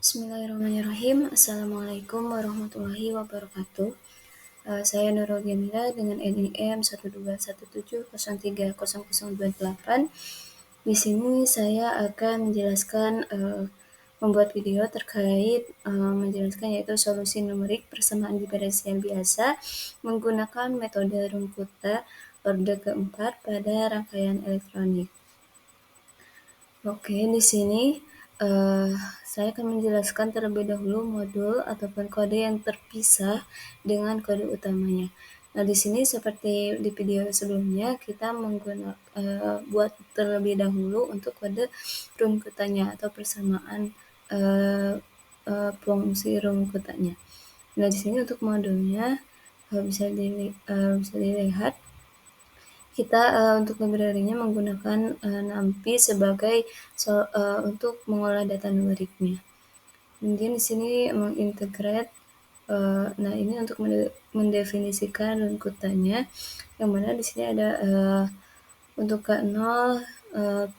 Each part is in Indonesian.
Bismillahirrahmanirrahim. Assalamualaikum warahmatullahi wabarakatuh. Saya Nurul Jamila dengan NIM 12170303028. Di sini saya akan menjelaskan membuat video terkait menjelaskan yaitu solusi numerik persamaan diferensial biasa menggunakan metode Runkuta orde keempat pada rangkaian elektronik. Oke, di sini saya akan menjelaskan terlebih dahulu modul ataupun kode yang terpisah dengan kode utamanya. Nah, di sini seperti di video sebelumnya kita buat terlebih dahulu untuk kode runkutanya atau persamaan fungsi runkutanya. Nah, di sini untuk modulnya bisa dilihat kita untuk library-nya menggunakan NumPy sebagai untuk mengolah data numeriknya. Kemudian di sini mengintegrate. Nah, ini untuk mendefinisikan runkutanya, yang mana di sini ada untuk K0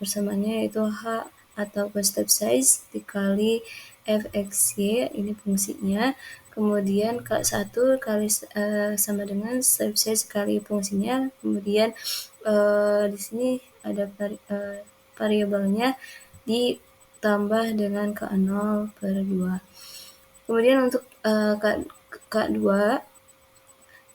persamaannya yaitu H ataupun step size dikali fxy, ini fungsinya. Kemudian K1 kali sama dengan step size kali fungsinya. Kemudian di sini ada variabelnya ditambah dengan K0 per 2. Kemudian untuk K2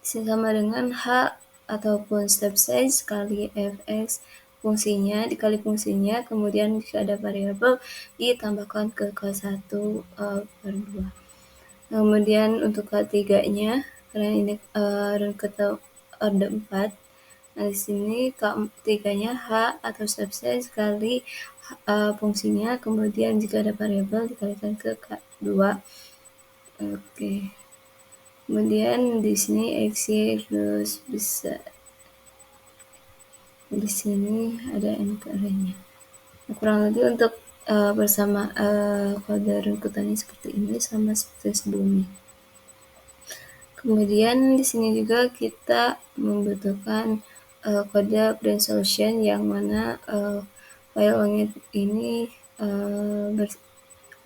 sama dengan H ataupun step size kali fx fungsinya dikali fungsinya, kemudian jika ada variabel ditambahkan ke K1 per 2. Kemudian untuk K3-nya, karena ini runkut orde 4, nah di sini K3-nya H atau step size kali fungsinya, kemudian jika ada variabel dikalikan ke K2. Oke. Kemudian di sini xy terus bisa di sini ada NKR-nya. Nah, kurang lebih untuk bersama kode runkutannya seperti ini sama seperti sebelumnya. Kemudian di sini juga kita membutuhkan kode print solution yang mana file ONGIT ini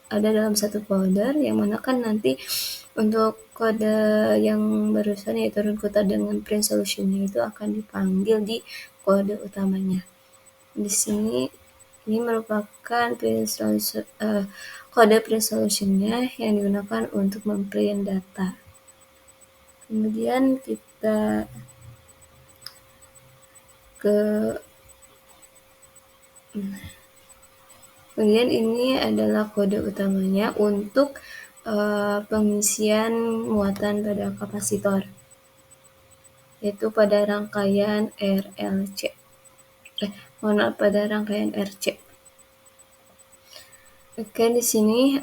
ada dalam satu folder, yang mana kan nanti untuk kode yang barusan yaitu runkuta dengan print solution-nya itu akan dipanggil di kode utamanya. Di sini ini merupakan kode print solution-nya yang digunakan untuk memprint data. Kemudian kita kemudian ini adalah kode utamanya untuk pengisian muatan pada kapasitor, yaitu pada rangkaian RLC. Pada rangkaian RC. Oke, di sini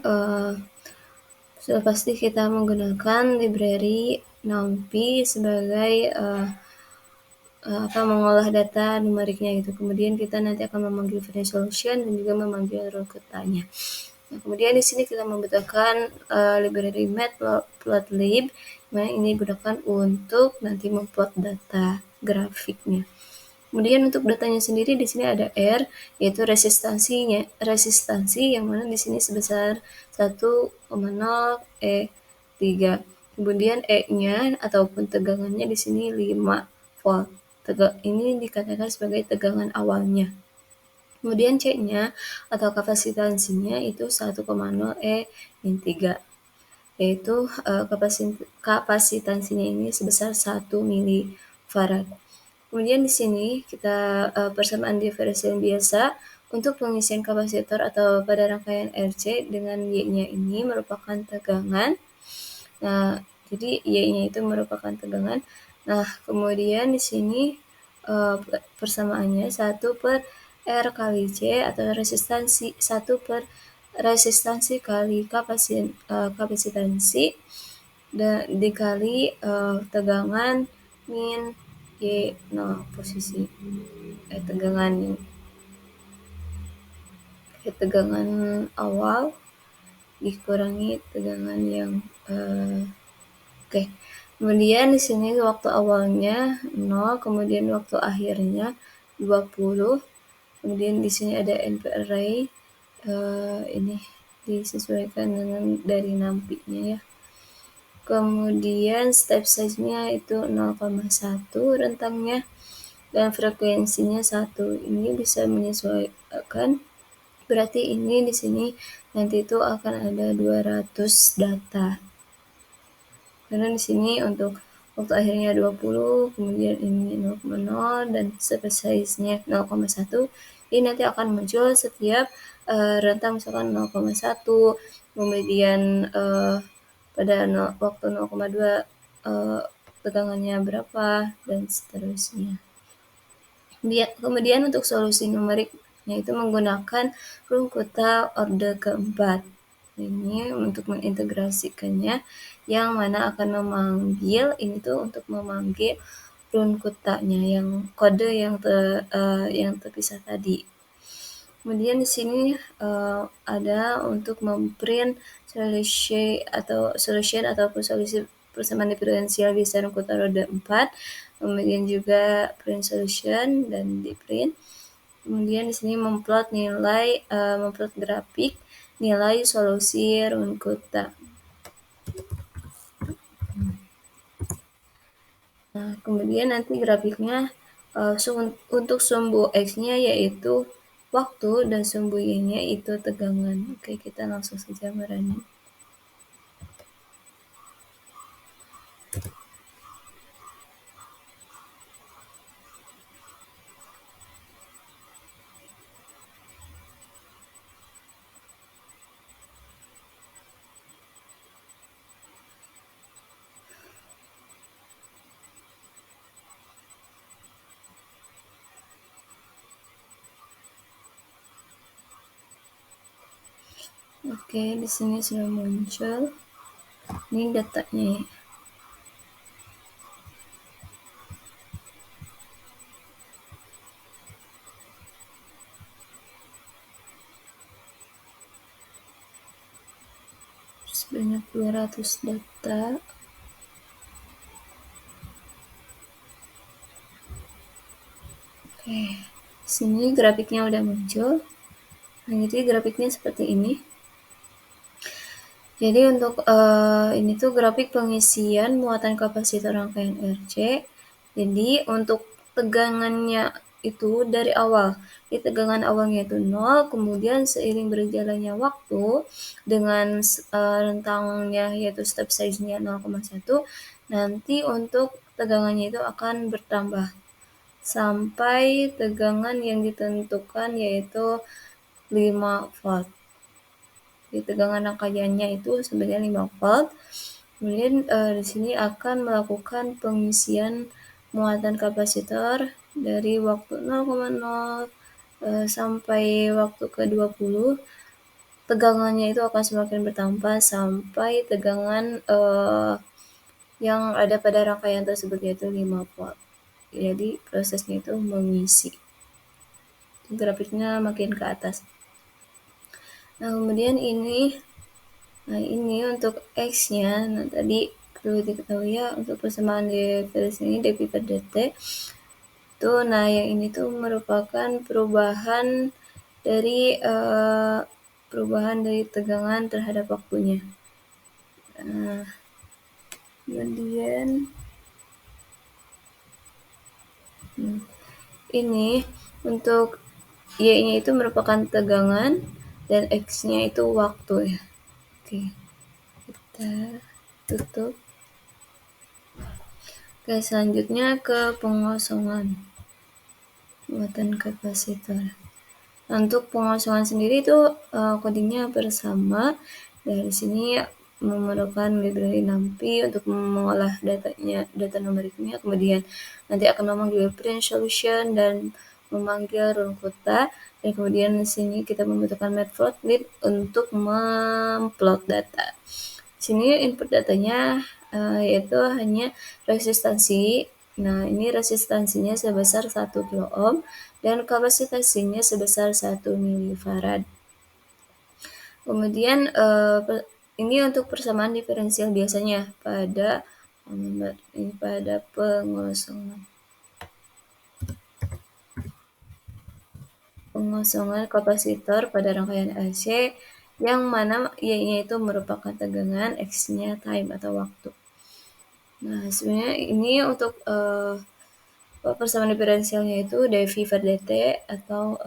sudah pasti kita menggunakan library NumPy sebagai mengolah data numeriknya gitu. Kemudian kita nanti akan memanggil print solution dan juga memanggil runkutanya. Nah, kemudian di sini kita membutuhkan library matplotlib, yang ini digunakan untuk nanti memplot data grafiknya. Kemudian untuk datanya sendiri di sini ada R, yaitu resistansi yang mana di sini sebesar 1,0 E3. Kemudian E-nya ataupun tegangannya di sini 5 volt. Ini dikatakan sebagai tegangan awalnya. Kemudian C-nya atau kapasitansinya itu 1,0 E-3, yaitu kapasitansinya ini sebesar 1 milifarad. Kemudian di sini kita persamaan diferensial biasa untuk pengisian kapasitor atau pada rangkaian RC dengan Y-nya ini merupakan tegangan. Nah, jadi Y-nya itu merupakan tegangan. Nah, kemudian di sini persamaannya 1 per R kali C atau resistansi 1 per resistansi kali kapasitansi dikali tegangan min Y0 posisi tegangan awal dikurangi tegangan yang oke. Kemudian di sini waktu awalnya 0, kemudian waktu akhirnya 20. Kemudian di sini ada NP array ini disesuaikan dengan dari nampinya ya. Kemudian step size-nya itu 0,1 rentangnya dan frekuensinya 1. Ini bisa menyesuaikan, berarti ini di sini nanti itu akan ada 200 data. Karena di sini untuk waktu akhirnya 20, kemudian ini 0,0 dan step size-nya 0,1. Ini nanti akan muncul setiap rentang misalkan 0,1, kemudian pada waktu 0,2 tegangannya berapa, dan seterusnya. Kemudian untuk solusi numeriknya itu menggunakan Runkuta orde keempat. Ini untuk mengintegrasikannya, yang mana akan memanggil ini tuh untuk memanggil Runkutanya yang kode yang terpisah tadi. Kemudian di sini ada untuk memprint solution ataupun solusi persamaan diferensial bisa Runkuta roda 4. Kemudian juga print solution dan di print. Kemudian di sini memplot grafik nilai solusi Runkuta. Nah, kemudian nanti grafiknya untuk sumbu X-nya yaitu waktu dan sumbu Y-nya itu tegangan. Oke, kita langsung saja merunning. Oke, di sini sudah muncul. Ini datanya ya. Sebanyak 200 data. Oke, sini grafiknya udah muncul. Nah, jadi grafiknya seperti ini. Jadi untuk ini tuh grafik pengisian muatan kapasitor rangkaian RC. Jadi untuk tegangannya itu dari awal, di tegangan awalnya itu 0, kemudian seiring berjalannya waktu dengan rentangnya yaitu step size-nya 0,1, nanti untuk tegangannya itu akan bertambah sampai tegangan yang ditentukan yaitu 5 volt. Di tegangan rangkaiannya itu sebenarnya 5 volt. Kemudian di sini akan melakukan pengisian muatan kapasitor dari waktu 0,0 sampai waktu ke 20. Tegangannya itu akan semakin bertambah sampai tegangan yang ada pada rangkaian tersebut yaitu 5 volt. Jadi prosesnya itu mengisi. Grafiknya makin ke atas. Nah, kemudian ini untuk X-nya. Nah, tadi perlu diketahui ya, untuk persamaan diferensi ini dP per dt. Tuh, nah yang ini tuh merupakan perubahan dari tegangan terhadap waktunya. Nah, kemudian ini untuk Y-nya itu merupakan tegangan dan X-nya itu waktu ya. Oke, kita tutup. Oke, selanjutnya ke pengosongan muatan kapasitor. Untuk pengosongan sendiri itu codingnya bersama. Dari sini memerlukan library NumPy untuk mengolah data numeriknya, kemudian nanti akan memanggil print solution dan memanggil Runkuta, dan kemudian di sini kita membutuhkan matplotlib untuk memplot data. Di sini input datanya yaitu hanya resistansi. Nah, ini resistansinya sebesar 1 kilo ohm dan kapasitasinya sebesar 1 milifarad. Kemudian ini untuk persamaan diferensial biasanya pada pengosongan kapasitor pada rangkaian AC. yang mana Y-nya itu merupakan tegangan, X-nya time atau waktu. Nah, sebenarnya ini untuk persamaan diferensialnya itu dV per dt atau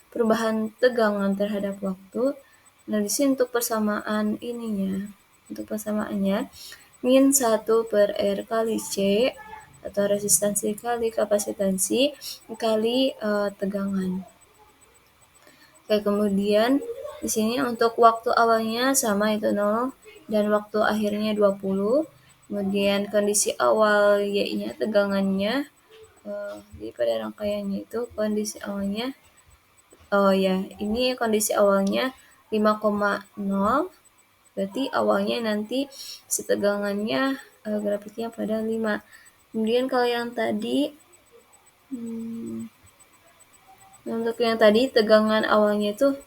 perubahan tegangan terhadap waktu. Nah, di sini untuk persamaan ininya, untuk persamaannya min 1 per R kali C atau resistansi kali kapasitansi kali tegangan. Oke, kemudian di sini untuk waktu awalnya sama itu 0 dan waktu akhirnya 20. Kemudian kondisi awal Y-nya tegangannya jadi pada rangkaiannya itu kondisi awalnya ini kondisi awalnya 5,0, berarti awalnya nanti setegangannya grafiknya pada 5. Kemudian kalau yang tadi untuk yang tadi tegangan awalnya itu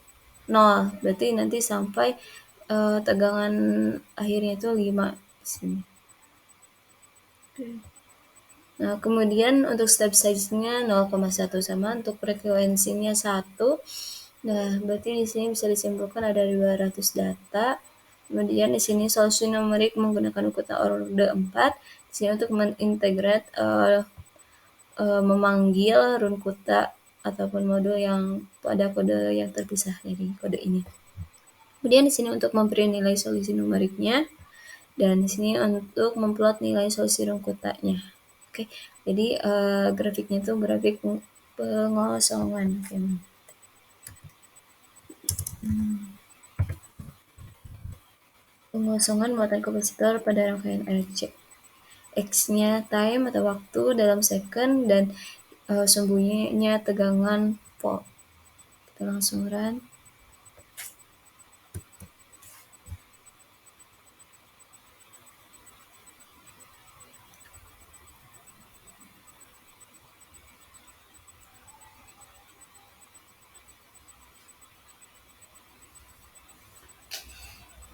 0, berarti nanti sampai tegangan akhirnya itu 5 di sini. Nah, kemudian untuk step size-nya 0,1 sama, untuk frekuensinya 1. Nah, berarti di sini bisa disimpulkan ada 200 data. Kemudian di sini solusi numerik menggunakan kota orde 4. Di sini untuk mengintegrat memanggil runkuta ataupun modul yang pada kode yang terpisah dari kode ini. Kemudian di sini untuk memberi nilai solusi numeriknya, dan di sini untuk memplot nilai solusi runkutanya. Oke, jadi grafiknya itu grafik pengosongan. Pengosongan muatan kapasitor pada rangkaian RC. X-nya time atau waktu dalam second dan sembunyinya tegangan volt. Kita langsung run.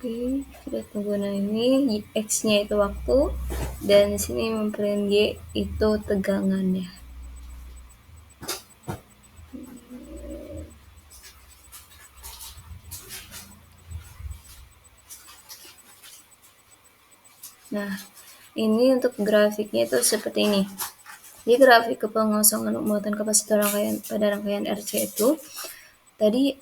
Oke, kita tunggu. Nah, ini X-nya itu waktu dan di sini memprint Y itu tegangannya. Nah, ini untuk grafiknya itu seperti ini. Jadi grafik kepengosongan muatan kapasitor pada rangkaian RC itu tadi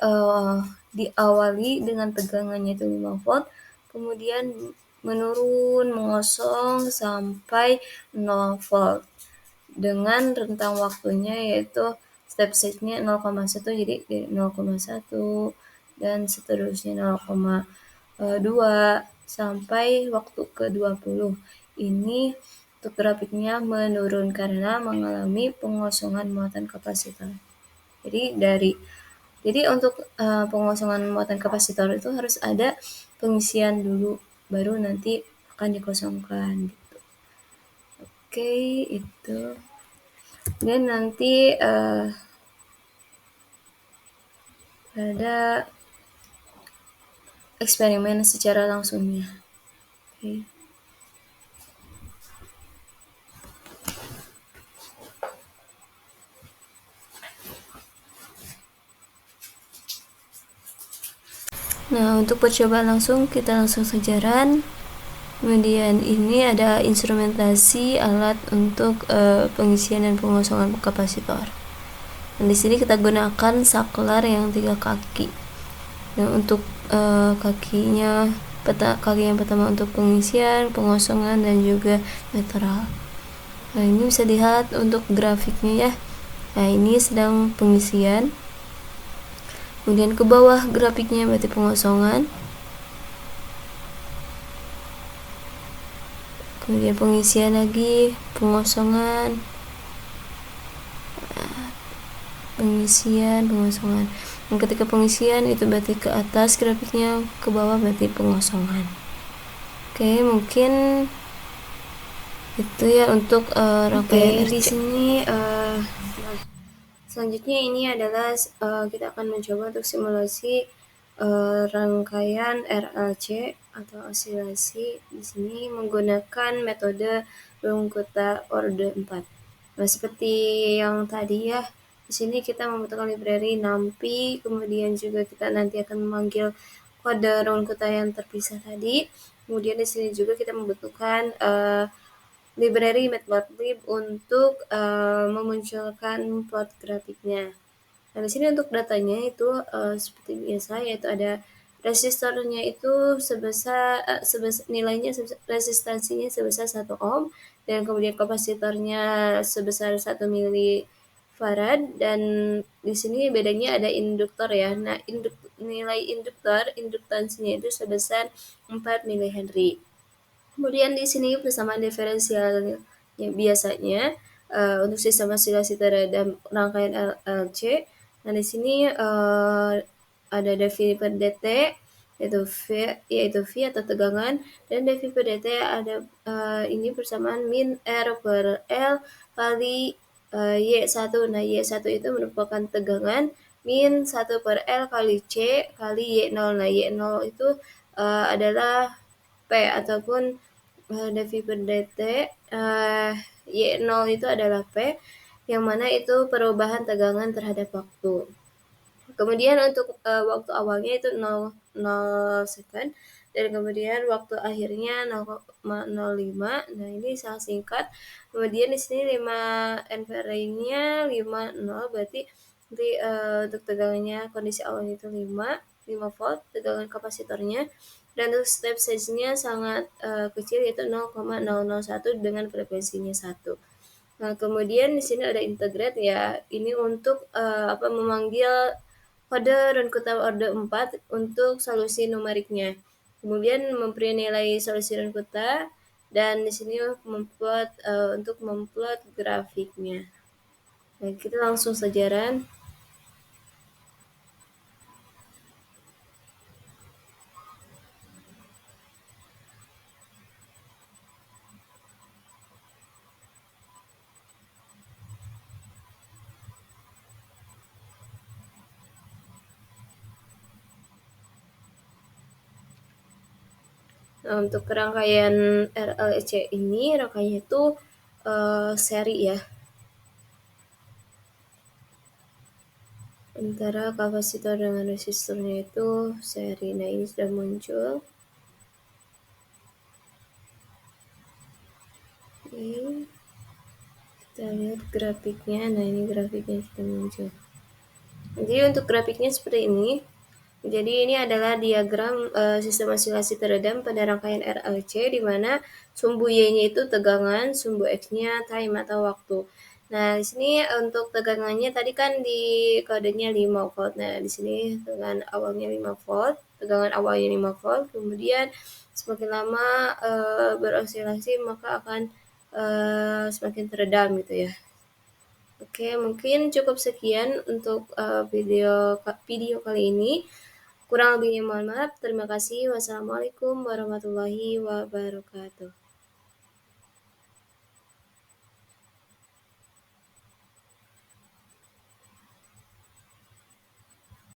diawali dengan tegangannya itu 5 volt, kemudian menurun mengosong sampai 0 volt dengan rentang waktunya yaitu step size-nya 0,1, jadi 0,1 dan seterusnya 0,2 sampai waktu ke-20. Ini untuk grafiknya menurun karena mengalami pengosongan muatan kapasitor. Jadi untuk pengosongan muatan kapasitor itu harus ada pengisian dulu, baru nanti akan dikosongkan gitu. Oke, itu. Dan nanti ada eksperimen secara langsungnya. Oke. Nah, untuk percobaan langsung kita langsung saja run. Kemudian ini ada instrumentasi alat untuk pengisian dan pengosongan kapasitor. Dan di sini kita gunakan saklar yang 3 kaki. Nah, untuk kakinya kaki yang pertama untuk pengisian, pengosongan dan juga netral. Nah, ini bisa dilihat untuk grafiknya ya. Nah, ini sedang pengisian. Kemudian ke bawah grafiknya berarti pengosongan. Kemudian pengisian lagi, pengosongan, pengosongan. Dan ketika pengisian itu berarti ke atas grafiknya, ke bawah berarti pengosongan. Oke, mungkin itu ya untuk rangkaian RC. Di sini selanjutnya ini adalah kita akan mencoba untuk simulasi rangkaian RLC atau osilasi di sini menggunakan metode Runkuta orde 4. Nah, seperti yang tadi ya, Di sini kita membutuhkan library NumPy, kemudian juga kita nanti akan memanggil kode ruang yang terpisah tadi. Kemudian di sini juga kita membutuhkan library Matplotlib untuk memunculkan plot grafiknya. Nah, di sini untuk datanya itu seperti biasa, yaitu ada resistornya itu nilainya resistansinya sebesar 1 ohm, dan kemudian kapasitornya sebesar 1 milifarad, dan di sini bedanya ada induktor ya. Nah, nilai induktansinya itu sebesar 4 milihenry. Kemudian di sini persamaan diferensialnya biasanya untuk sistem osilasi terhadap rangkaian RLC. Nah, di sini ada dV per dt, yaitu V atau tegangan, dan dV per dt ada ini persamaan min R per L kali Y1. Nah, Y1 itu merupakan tegangan, min 1 per L kali C kali Y0. Nah, Y0 itu adalah P ataupun dV per dt, Y0 itu adalah P, yang mana itu perubahan tegangan terhadap waktu. Kemudian untuk waktu awalnya itu 0 second, dan kemudian waktu akhirnya 0,05. Nah, ini sangat singkat. Kemudian di sini 5 ampere-nya 50, berarti nanti untuk tegangannya kondisi awalnya itu 5 volt tegangan kapasitornya, dan untuk step size-nya sangat kecil, yaitu 0,001 dengan frekuensinya 1. Nah, kemudian di sini ada integrate ya. Ini untuk memanggil kode Runkuta order 4 untuk solusi numeriknya. Kemudian memberi nilai solusi Runkuta, dan di sini untuk memplot grafiknya. Nah, kita langsung saja Ran. Nah, untuk rangkaian RLC ini, rangkaiannya itu seri ya. Antara kapasitor dengan resistornya itu seri. Nah, ini sudah muncul. Oke, kita lihat grafiknya. Nah, ini grafiknya sudah muncul. Jadi untuk grafiknya seperti ini. Jadi ini adalah diagram sistem osilasi teredam pada rangkaian RLC, di mana sumbu Y-nya itu tegangan, sumbu X-nya time atau waktu. Nah, di sini untuk tegangannya tadi kan di kodenya 5 volt. Nah, di sini tegangan awalnya 5 volt, tegangan awalnya 5 volt, kemudian semakin lama berosilasi maka akan semakin teredam gitu ya. Oke, mungkin cukup sekian untuk video kali ini. Kurang lebihnya mohon maaf. Terima kasih. Wassalamualaikum warahmatullahi wabarakatuh.